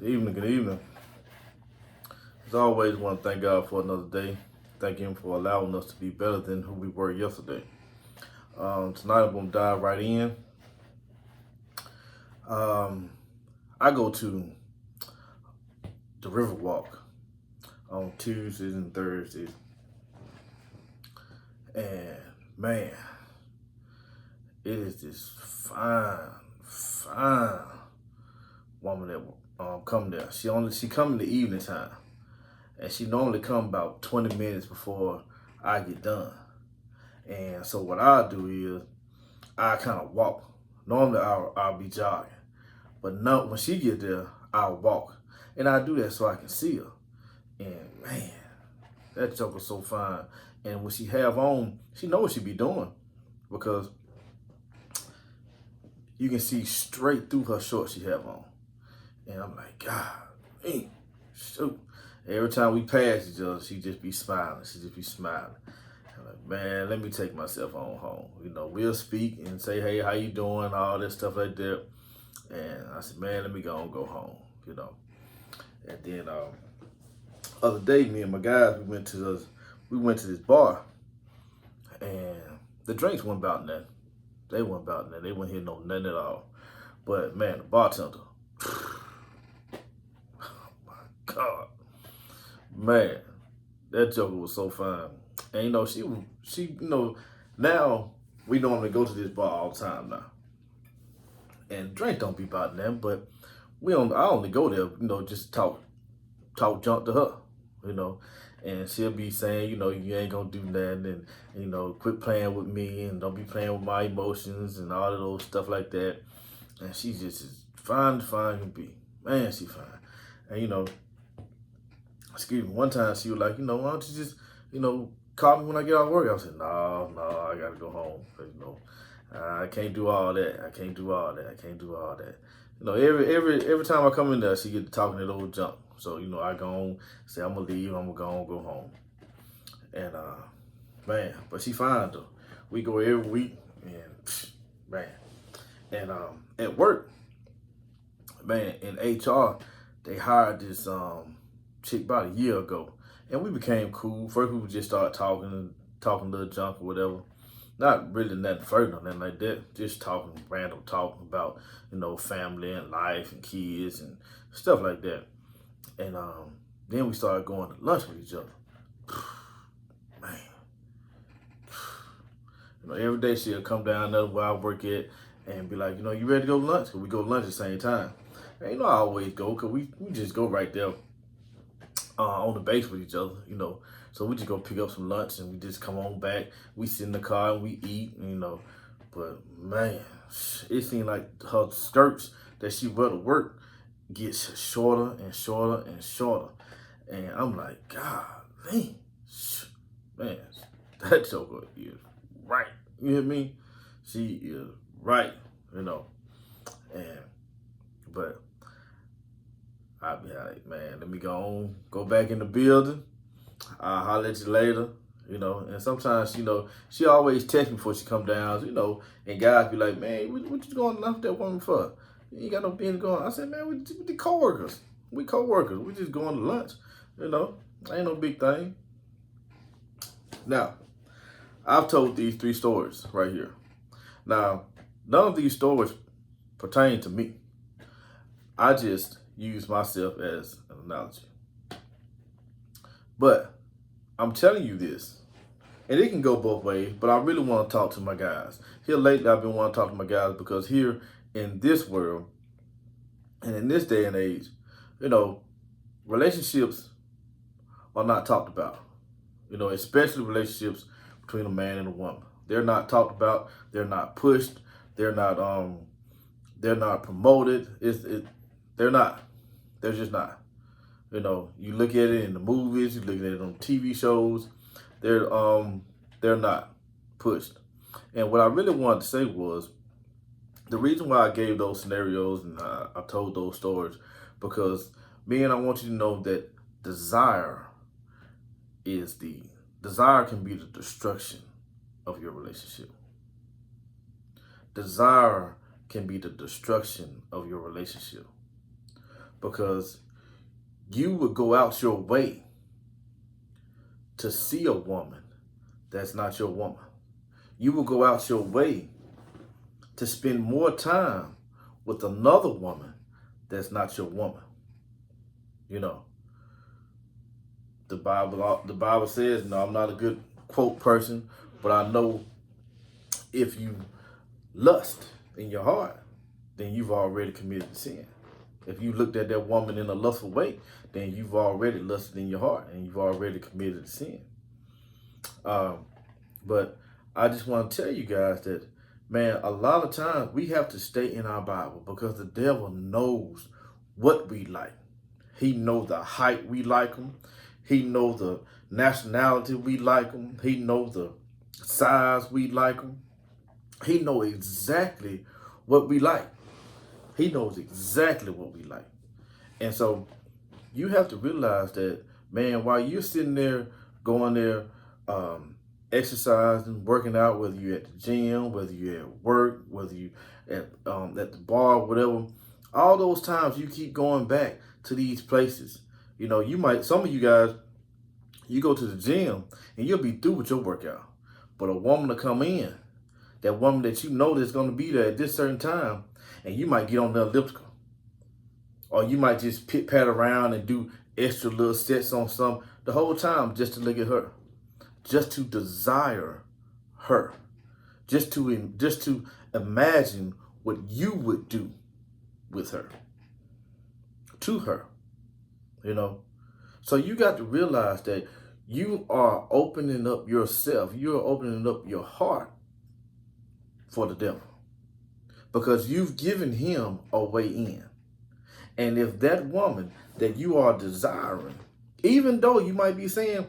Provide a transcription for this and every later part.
Good evening, good evening. As always, want to thank God for another day. Thank Him for allowing us to be better than who we were yesterday. Tonight, I'm going to dive right in. I go to the Riverwalk on Tuesdays and Thursdays. And man, it is this fine woman that come there. She come in the evening time. And she normally come about 20 minutes before I get done. And so what I do is I kind of walk. Normally I'll be jogging, but no, when she get there, I'll walk, and I do that so I can see her. And man, that joker's so fine. And when she have on, she know what she be doing because you can see straight through her shorts she have on. And I'm like, God, man, shoot. Every time we pass each other, she just be smiling. She just be smiling. I'm like, man, let me take myself on home. We'll speak and say, hey, how you doing? All that stuff like that. And I said, man, let me go home. And then other day, me and my guys, we went to this bar, and the drinks weren't about nothing. They weren't about nothing. They weren't hitting no nothing at all. But man, the bartender, oh my God. Man, that joker was so fine. And she now we normally go to this bar all the time now. And drink don't be about them, but I only go there, just talk junk to her, and she'll be saying, you ain't gonna do nothing, and quit playing with me, and don't be playing with my emotions, and all of those stuff like that. And she's just as fine can be. Man, she fine. And excuse me, one time she was like, why don't you just, call me when I get off work? I said, no, I gotta go home. I can't do all that. I can't do all that. Every time I come in there, she get to talking that old junk. So, I go on, say I'm gonna leave, I'm gonna go home. And man, but she fine though. We go every week, and man. And at work, man, in HR, they hired this chick about a year ago, and we became cool. First, we would just start talking a little junk or whatever. Not really nothing further, nothing like that. Just random talking about, family and life and kids and stuff like that. And then we started going to lunch with each other. Man, every day she'll come down there where I work at and be like, you ready to go to lunch? Cause we go to lunch at the same time. And I always go, cause we just go right there on the base with each other, So we just go pick up some lunch and we just come on back. We sit in the car and we eat, But man, it seemed like her skirts that she wear to work gets shorter and shorter and shorter. And I'm like, God, man, that joker is right. You hear me? She is right, But I'll be like, man, let me go back in the building. I'll holler at you later, And sometimes, she always text me before she come down, and guys be like, man, what you going to lunch with that woman for? You ain't got no business going. I said, man, we the co-workers. We co-workers. We just going to lunch, Ain't no big thing. Now, I've told these 3 stories right here. Now, none of these stories pertain to me. I just use myself as an analogy. But I'm telling you this, and it can go both ways, but I really want to talk to my guys. Here lately, I've been wanting to talk to my guys because here in this world and in this day and age, relationships are not talked about, especially relationships between a man and a woman. They're not talked about. They're not pushed. They're not promoted. They're not. They're just not. You look at it in the movies, you look at it on TV shows, they're not pushed. And what I really wanted to say was, the reason why I gave those scenarios and I told those stories, because I want you to know that desire can be the destruction of your relationship. Desire can be the destruction of your relationship. because you would go out your way to see a woman that's not your woman. You will go out your way to spend more time with another woman that's not your woman. You know, the Bible says, no, I'm not a good quote person, but I know if you lust in your heart, then you've already committed sin. If you looked at that woman in a lustful way, then you've already lusted in your heart and you've already committed sin. But I just want to tell you guys that, man, a lot of times we have to stay in our Bible because the devil knows what we like. He knows the height we like them. He knows the nationality we like them. He knows the size we like them. He knows exactly what we like. He knows exactly what we like. And so you have to realize that, man, while you're sitting there, going there, exercising, working out, whether you're at the gym, whether you're at work, whether you at the bar, whatever, all those times you keep going back to these places. You know, some of you guys, you go to the gym and you'll be through with your workout. But a woman to come in, that woman that you know that's going to be there at this certain time, and you might get on the elliptical. Or you might just pit-pat around and do extra little sets on some the whole time just to look at her. Just to desire her. Just to imagine what you would do with her. To her. You know? So you got to realize that you are opening up yourself. You're opening up your heart for the devil. Because you've given him a way in. And if that woman that you are desiring, even though you might be saying,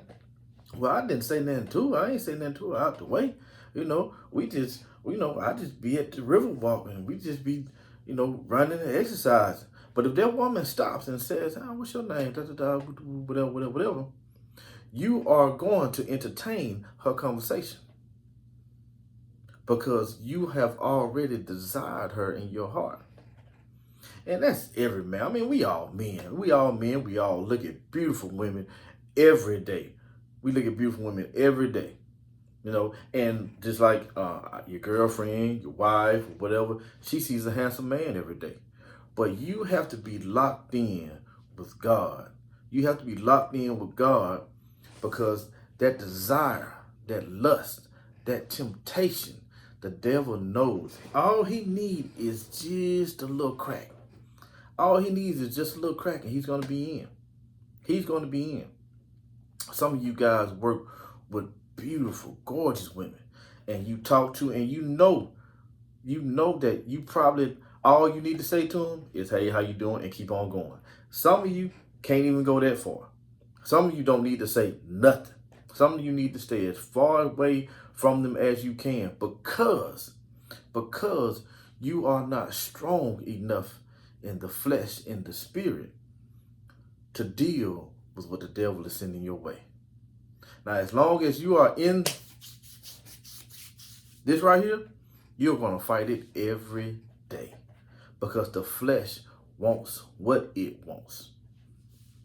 well, I didn't say nothing to her. I ain't say nothing to her out the way. You know, I just be at the river walking. We just be, running and exercising. But if that woman stops and says, what's your name? Whatever. You are going to entertain her conversation. Because you have already desired her in your heart. And that's every man. I mean, we all men. We all look at beautiful women every day. We look at beautiful women every day. And just like your girlfriend, your wife, whatever, she sees a handsome man every day. But you have to be locked in with God. You have to be locked in with God because that desire, that lust, that temptation, the devil knows. All he needs is just a little crack. All he needs is just a little crack and he's going to be in. He's going to be in. Some of you guys work with beautiful, gorgeous women and you talk to and you know that you probably, all you need to say to them is, hey, how you doing? And keep on going. Some of you can't even go that far. Some of you don't need to say nothing. Some of you need to stay as far away from them as you can because you are not strong enough in the flesh, in the spirit, to deal with what the devil is sending your way. Now, as long as you are in this right here, you're going to fight it every day because the flesh wants what it wants.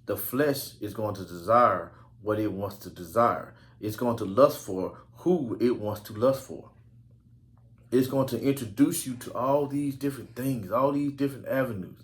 The flesh is going to desire what it wants to desire. It's going to lust for who it wants to lust for. It's going to introduce you to all these different things, all these different avenues.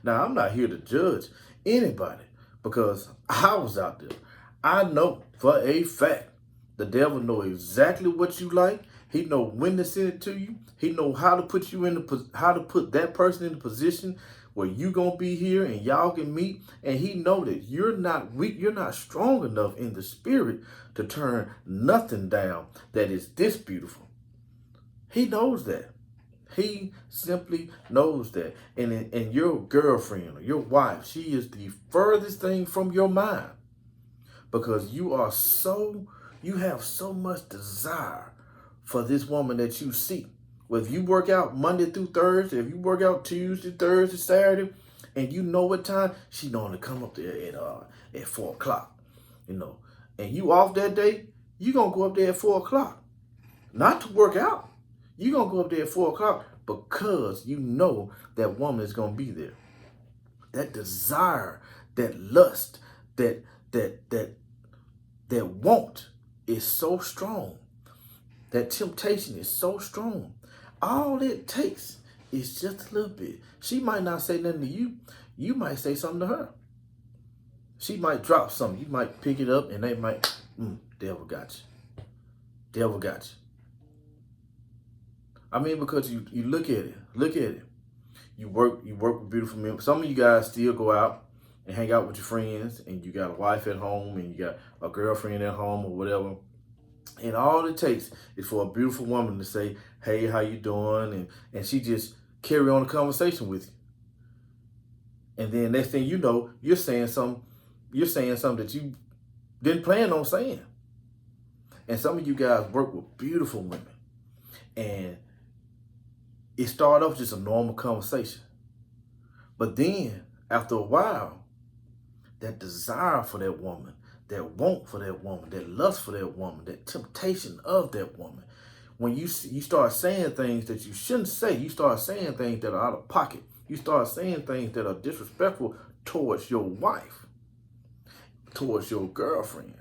Now, I'm not here to judge anybody because I was out there. I know for a fact the devil knows exactly what you like. He knows when to send it to you. He knows how to put put that person in the position where you gonna be here and y'all can meet. And he knows that you're not weak, you're not strong enough in the spirit to turn nothing down that is this beautiful. He knows that. He simply knows that. And your girlfriend or your wife, she is the furthest thing from your mind. Because you have so much desire for this woman that you see. Whether you work out Monday through Thursday, if you work out Tuesday, Thursday, Saturday, and you know what time, she knowing to come up there at 4 o'clock, and you off that day, you going to go up there at 4 o'clock. Not to work out. You're going to go up there at 4 o'clock because you know that woman is going to be there. That desire, that lust, that want is so strong. That temptation is so strong. All it takes is just a little bit. She might not say nothing to you. You might say something to her. She might drop something. You might pick it up and they might, devil got you. Devil got you. I mean, because you look at it. Look at it. You work with beautiful men. Some of you guys still go out and hang out with your friends, and you got a wife at home, and you got a girlfriend at home or whatever. And all it takes is for a beautiful woman to say, hey, how you doing? And she just carry on a conversation with you. And then next thing you know, you're saying something that you didn't plan on saying. And some of you guys work with beautiful women. And it started off just a normal conversation. But then, after a while, that desire for that woman, that want for that woman, that lust for that woman, that temptation of that woman, when you start saying things that you shouldn't say, you start saying things that are out of pocket, you start saying things that are disrespectful towards your wife, towards your girlfriend.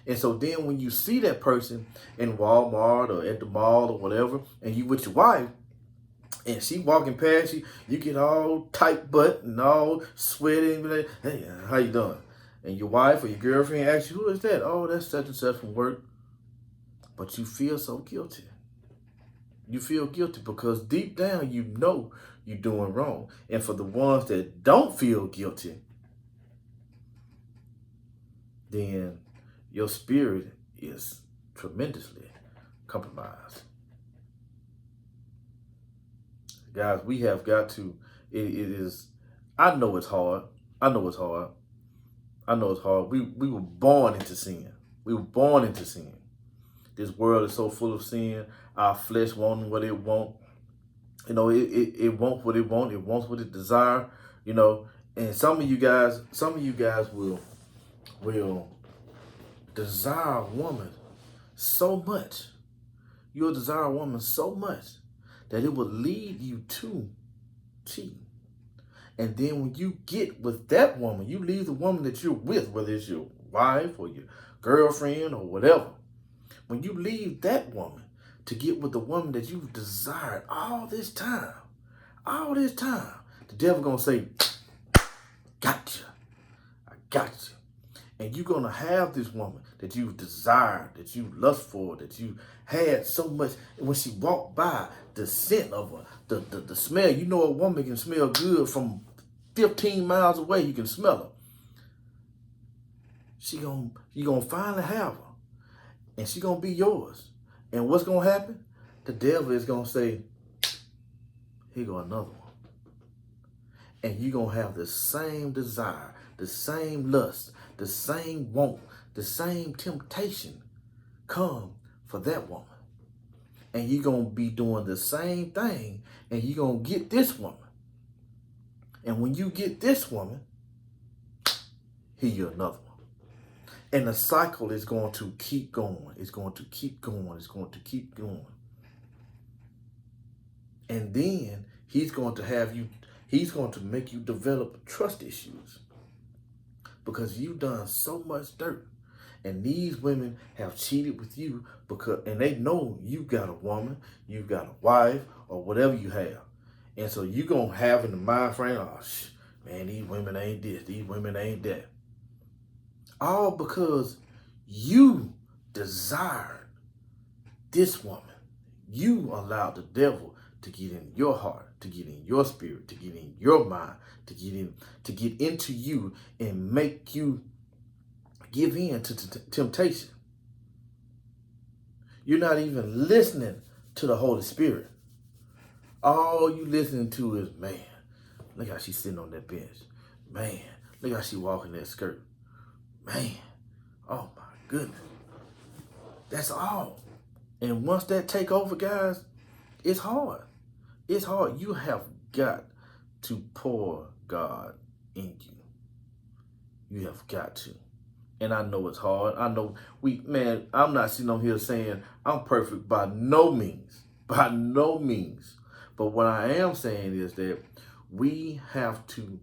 And so then when you see that person in Walmart or at the mall or whatever, and you with your wife, and she walking past you, you get all tight butt and all sweaty and be like, hey, how you doing? And your wife or your girlfriend asks you, who is that? Oh, that's such and such from work. But you feel so guilty. You feel guilty because deep down you know you're doing wrong. And for the ones that don't feel guilty, then your spirit is tremendously compromised. Guys, we have got to, it is, I know it's hard. I know it's hard. I know it's hard. We were born into sin. We were born into sin. This world is so full of sin. Our flesh wanting what it wants. You know, it wants what it wants. It wants what it desires. You know, and some of you guys will desire a woman so much. You'll desire a woman so much that it will lead you to cheating. And then when you get with that woman, you leave the woman that you're with, whether it's your wife or your girlfriend or whatever. When you leave that woman to get with the woman that you've desired all this time, the devil gonna say, gotcha, I got you. And you're gonna have this woman that you've desired, that you lust for, that you had so much. And when she walked by, the scent of her, the smell, you know a woman can smell good from 15 miles away, you can smell her. You gonna finally have her. And she gonna be yours. And what's gonna happen? The devil is gonna say, here go another one. And you're gonna have the same desire, the same lust, the same want, the same temptation come for that woman. And you're gonna be doing the same thing, and you're gonna get this woman. And when you get this woman, here you're another one. And the cycle is going to keep going. It's going to keep going. It's going to keep going. And then he's going to make you develop trust issues because you've done so much dirt. And these women have cheated with you and they know you got a woman, you've got a wife, or whatever you have. And so you're going to have in the mind frame, oh, man, these women ain't this, these women ain't that. All because you desired this woman. You allowed the devil to get in your heart, to get in your spirit, to get in your mind, to get into you and make you give in to temptation. You're not even listening to the Holy Spirit. All you listening to is, man, look how she's sitting on that bench. Man, look how she walking that skirt. Man, oh my goodness. That's all. And once that take over, guys, it's hard. It's hard. You have got to pour God in you. You have got to. And I know it's hard. I know I'm not sitting on here saying I'm perfect by no means. By no means. But what I am saying is that we have to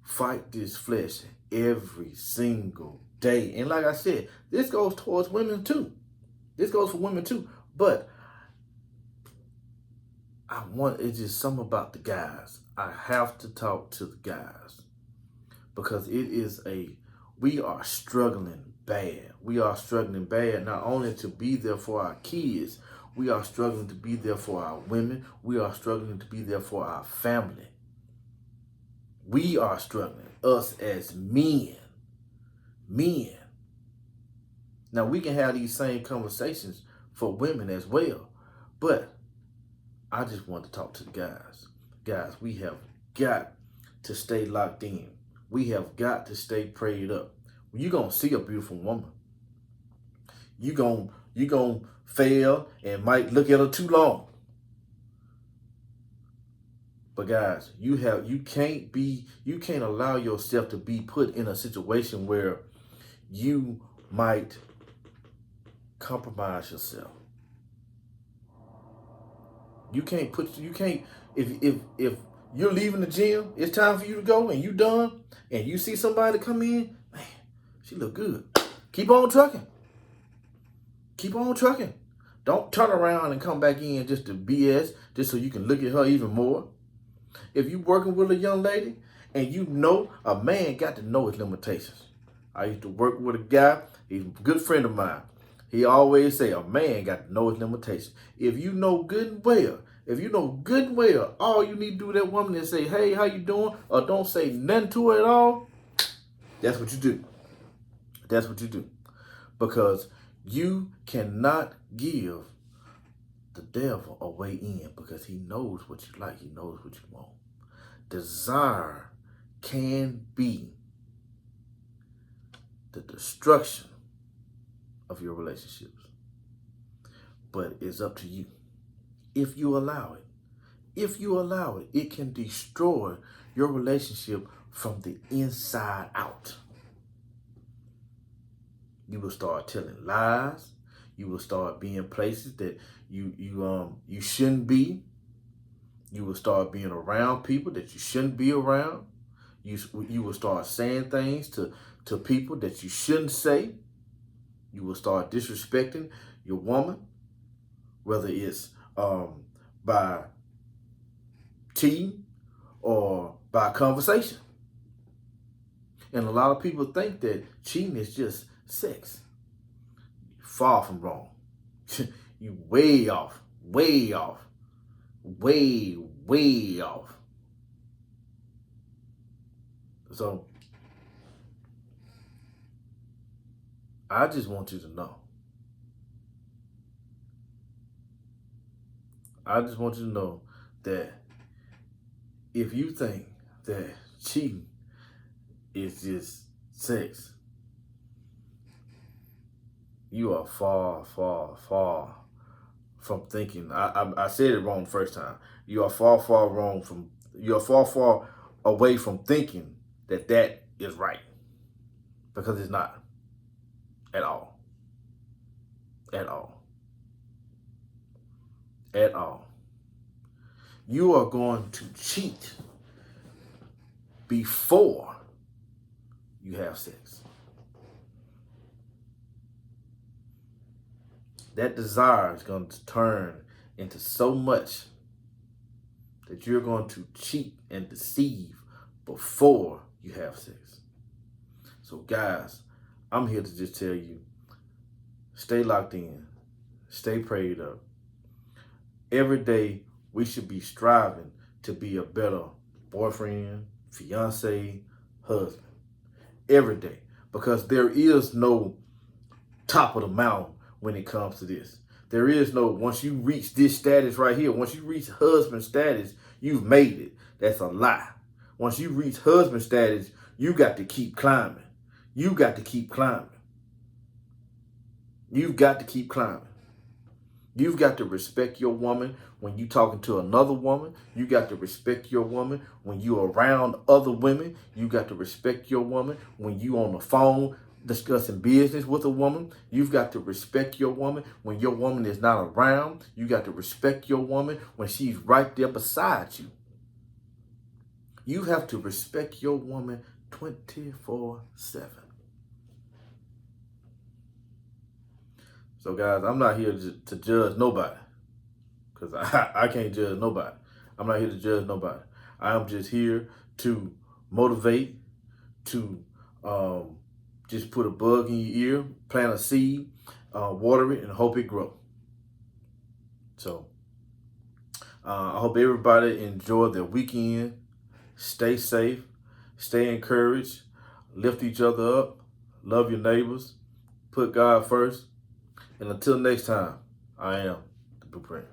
fight this flesh every single day. And like I said, this goes towards women too. This goes for women too. But it's just something about the guys. I have to talk to the guys because we are struggling bad. We are struggling bad not only to be there for our kids, we are struggling to be there for our women. We are struggling to be there for our family. We are struggling, us as men. Men. Now, we can have these same conversations for women as well, but I just want to talk to the guys. Guys, we have got to stay locked in. We have got to stay prayed up. When you're going to see a beautiful woman, you're going to fail and might look at her too long. But guys, you can't allow yourself to be put in a situation where you might compromise yourself. If you're leaving the gym, it's time for you to go and you done, and you see somebody come in, man, she look good. Keep on trucking. Keep on trucking. Don't turn around and come back in just to BS, just so you can look at her even more. If you working with a young lady and you know a man got to know his limitations. I used to work with a guy, he's a good friend of mine. He always say a man got to know his limitations. If you know good and well, all you need to do to that woman is say, hey, how you doing? Or don't say nothing to her at all. That's what you do. That's what you do. Because you cannot give the devil a way in because he knows what you like. He knows what you want. Desire can be the destruction of your relationships. But it's up to you. If you allow it, it can destroy your relationship from the inside out. You will start telling lies. You will start being places that you shouldn't be. You will start being around people that you shouldn't be around. You will start saying things to people that you shouldn't say. You will start disrespecting your woman, whether it's by cheating or by conversation. And a lot of people think that cheating is just sex. Far from wrong. You way off. Way off. Way off. So, I just want you to know. I just want you to know that if you think that cheating is just sex, you are far, far, far from thinking. I said it wrong the first time. You are far, far far away from thinking that is right. Because it's not. At all. At all. At all. You are going to cheat before you have sex. That desire is going to turn into so much that you're going to cheat and deceive before you have sex. So guys, I'm here to just tell you, stay locked in, stay prayed up. Every day we should be striving to be a better boyfriend, fiance, husband. Every day. Because there is no top of the mountain when it comes to this. There is no, once you reach this status right here, once you reach husband status, you've made it. That's a lie. Once you reach husband status, you got to keep climbing. You got to keep climbing. You've got to keep climbing. You've got to respect your woman when you're talking to another woman. You got to respect your woman when you're around other women. You got to respect your woman when you're on the phone discussing business with a woman. You've got to respect your woman when your woman is not around. You got to respect your woman when she's right there beside you. You have to respect your woman 24/7. So guys, I'm not here to judge nobody, because I can't judge nobody. I'm not here to judge nobody. I am just here to motivate, to just put a bug in your ear, plant a seed, water it, and hope it grows. So I hope everybody enjoy their weekend. Stay safe, stay encouraged, lift each other up, love your neighbors, put God first. And until next time, I am the Blueprint.